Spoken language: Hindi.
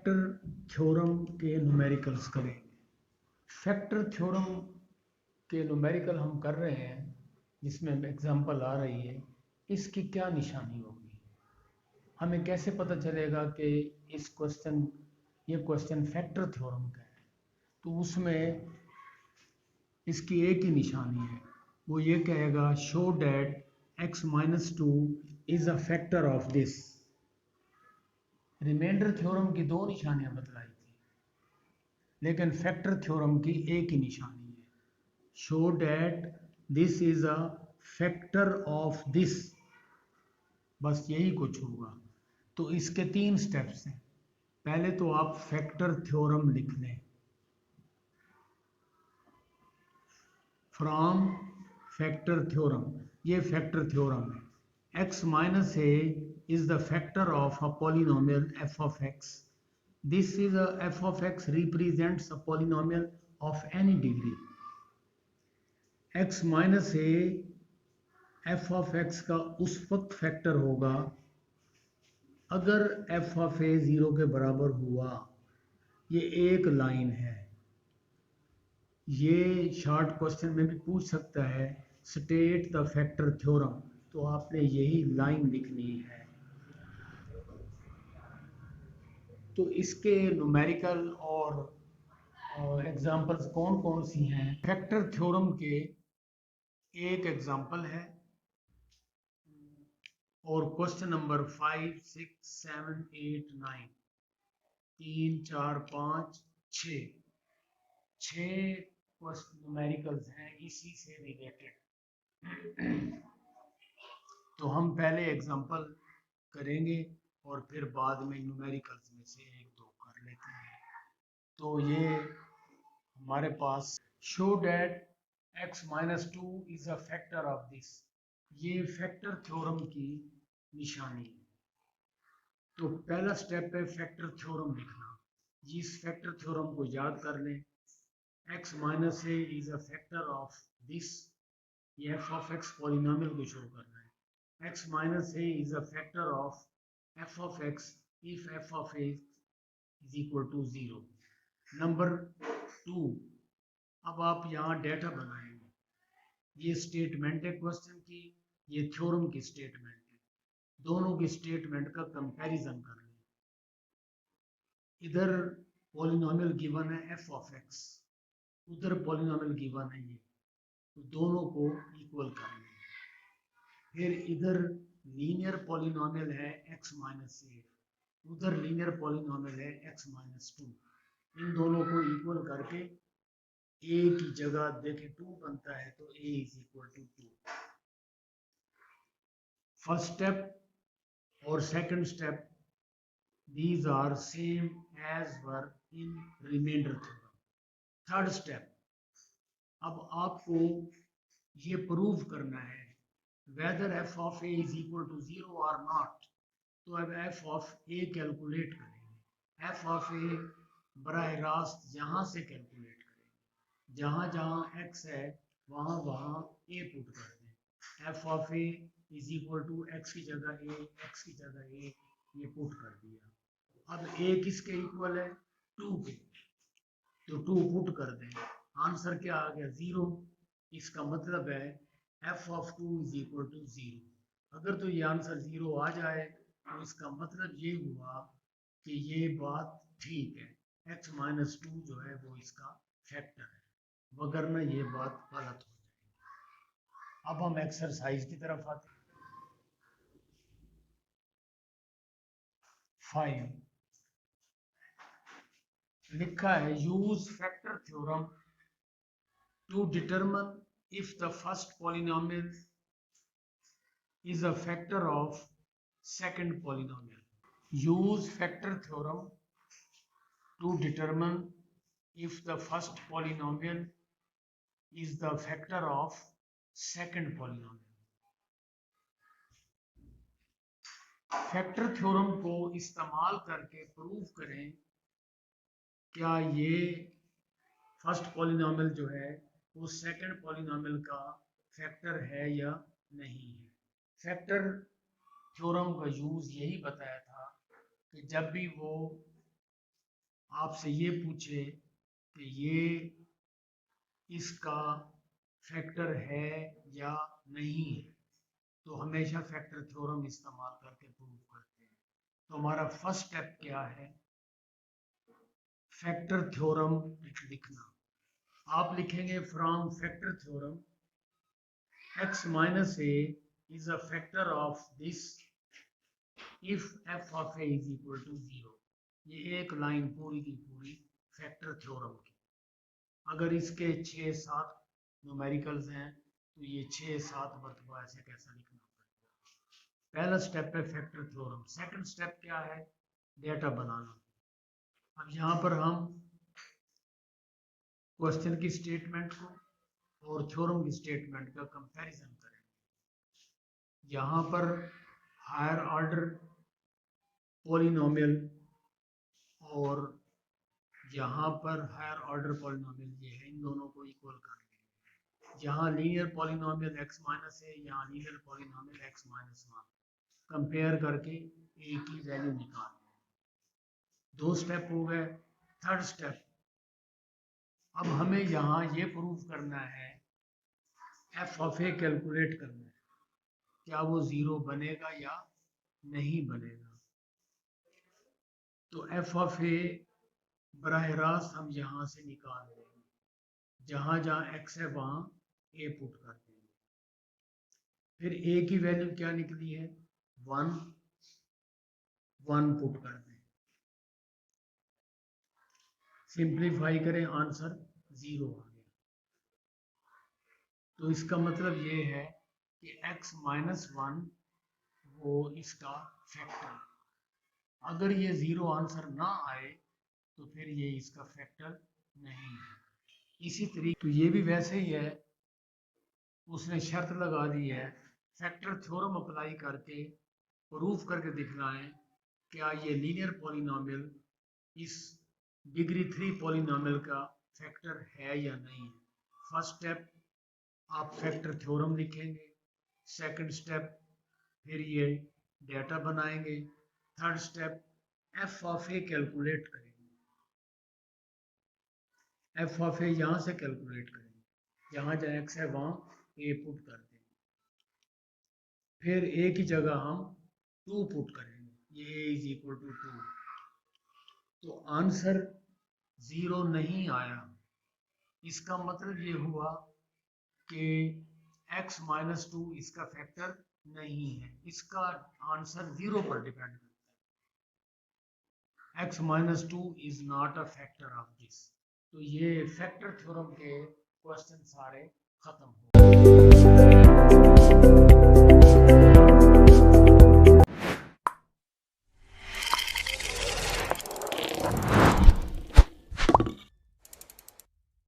फैक्टर थ्योरम के न्यूमेरिकल्स करेंगे। फैक्टर थ्योरम के न्यूमेरिकल हम कर रहे हैं जिसमें एग्जांपल आ रही है। इसकी क्या निशानी होगी, हमें कैसे पता चलेगा कि ये क्वेश्चन फैक्टर थ्योरम का है। तो उसमें इसकी एक ही निशानी है, वो ये कहेगा show that x-2 is a factor of this. Remainder theorem की दो निशानियां बतलाई थी, लेकिन फैक्टर थ्योरम की एक ही निशानी है, show that this is a factor of this. बस यही कुछ होगा। तो इसके तीन स्टेप्स हैं। पहले तो आप फैक्टर थ्योरम लिख लें, फ्रॉम फैक्टर थ्योरम। ये फैक्टर थ्योरम है। x-a is the factor of a polynomial f of x. This is a f of x represents a polynomial of any degree. x-a f of x का उस वक्त फैक्टर होगा अगर f of a 0 के बराबर हुआ। ये एक लाइन है। ये शॉर्ट क्वेश्चन में भी पूछ सकता है, स्टेट द फैक्टर थ्योरम। तो आपने यही लाइन लिखनी है। तो इसके न्यूमेरिकल और एग्जांपल्स कौन कौन सी हैं? फैक्टर थ्योरम के एक एग्जांपल है और क्वेश्चन नंबर 5, 6, 7, 8, 9, 3, 4, 5, 6 न्यूमेरिकल्स हैं इसी से रिलेटेड। तो हम पहले एग्जांपल करेंगे और फिर बाद में न्यूमेरिकल्स में से एक दो कर लेते हैं। तो ये हमारे पास show that x-2 is a factor of this, ये फैक्टर थ्योरम की निशानी है। तो पहला स्टेप है फैक्टर थ्योरम लिखना। इस फैक्टर थ्योरम को याद कर लें। x-a is a factor of this, ये f of x पॉलिनोमियल को शो करना है। x-a is a factor of f of x if f of a is equal to 0. Number 2, अब आप यहाँ डेटा बनाएंगे। ये स्टेटमेंट है क्वेश्चन की, ये थ्योरम की स्टेटमेंट है। दोनों की स्टेटमेंट का कंपैरिजन कर लें। इधर पॉलिनोमियल गिवन है f of x, उधर पॉलिनोमियल गिवन है ये, तो दोनों को इक्वल कर लें। फिर इधर लीनियर पॉलिनोमियल है x-a, उधर लीनियर पॉलिनोमियल है x-2। इन दोनों को इक्वल करके a की जगह देखें 2 बनता है, तो a is equal to 2। First step और second step these are same as were in remainder theorem. Third step, अब आपको ये प्रूव करना है whether f of a is equal to 0 or not। तो अब f of a कैलकुलेट करेंगे। f of a बराह रास्त यहाँ से कैलकुलेट करेंगे, जहाँ जहाँ x है वहाँ वहाँ a पुट कर दें। f of a is equal to x की जगह a, x की जगह a, ये पुट कर दिया। अब a किसके इक्वल है? 2 के, तो 2 पुट कर दें। आंसर क्या आ गया? 0। इसका मतलब है f of 2 is equal to 0। अगर तो ये आंसर 0 आ जाए तो इसका मतलब ये हुआ कि ये बात ठीक है, x-2 जो है वो इसका फैक्टर है, वगरना ये बात गलत हो जाएगी। अब हम एक्सरसाइज की तरफ आते हैं। 5 लिखा है, use factor theorem to determine if the first polynomial is a factor of second polynomial. Use factor theorem to determine if the first polynomial is the factor of second polynomial. Factor theorem को इस्तेमाल करके प्रूव करें क्या ये फर्स्ट पॉलिनोमियल जो है वो सेकंड पॉलिनोमियल का फैक्टर है या नहीं है। फैक्टर थ्योरम का यूज यही बताया था कि जब भी वो आपसे ये पूछे कि ये इसका फैक्टर है या नहीं है, तो हमेशा फैक्टर थ्योरम इस्तेमाल करके प्रूव करते हैं। तो हमारा फर्स्ट स्टेप क्या है, फैक्टर थ्योरम लिखना। आप लिखेंगे from factor theorem x minus a is a factor of this if f of a is equal to 0। ये एक लाइन पूरी की पूरी फैक्टर थ्योरम की। अगर इसके 6-7 न्यूमेरिकल्स हैं तो ये 6-7 मरतबा ऐसे कैसा लिखना पड़ेगा। पहला स्टेप है फैक्टर थ्योरम। सेकंड स्टेप क्या है, डेटा बनाना। अब यहाँ पर हम क्वेश्चन की स्टेटमेंट को और थ्योरम की स्टेटमेंट का कंपैरिजन करेंगे। यहाँ पर हायर ऑर्डर पॉलिनोमियल और यहाँ पर हायर ऑर्डर पॉलिनोमियल ये है, इन दोनों को इक्वल कर लेंगे। यहाँ लीनियर पॉलिनोमियल x माइनस है, यहाँ linear polynomial x minus 1 compare करके a की वैल्यू निकाल लेंगे। 2 स्टेप हो गए। थर्ड स्टेप, अब हमें यहाँ ये प्रूव करना है, f ऑफ a कैलकुलेट करना है, क्या वो 0 बनेगा या नहीं बनेगा। तो f ऑफ a बराह रास्त हम यहाँ से निकाल देंगे, जहाँ जहाँ x है वहाँ a पुट कर देंगे। फिर a की वैल्यू क्या निकली है, 1 पुट कर दें। सिंप्लीफाई करें, आंसर 0 आ गया। तो इसका मतलब ये है कि x माइनस 1 वो इसका फैक्टर, अगर ये 0 आंसर ना आए तो फिर ये इसका फैक्टर नहीं है। इसी तरीके तो ये भी वैसे ही है, उसने शर्त लगा दी है, फैक्टर थ्योरम अप्लाई करके प्रूफ करके दिखना है क्या ये लीनियर पॉलिनोमियल इस डिग्री 3 पॉलिनोमियल का फैक्टर है या नहीं है। फर्स्ट स्टेप आप फैक्टर थ्योरम लिखेंगे, सेकंड स्टेप फिर ये डेटा बनाएंगे, third step F of A calculate करेंगे। एफ ऑफ ए यहाँ से कैलकुलेट करेंगे, जहाँ जहाँ एक्स है वहाँ ए पुट कर देंगे। फिर ए की जगह हम 2 पुट करेंगे, ये ए इज इक्वल टू 2। तो आंसर 0 नहीं आया, इसका मतलब ये हुआ कि x माइनस 2 इसका फैक्टर नहीं है, इसका आंसर 0 पर डिपेंड करता है। x minus 2 is not a factor of this. तो ये फैक्टर थ्योरम के क्वेश्चन सारे खत्म हो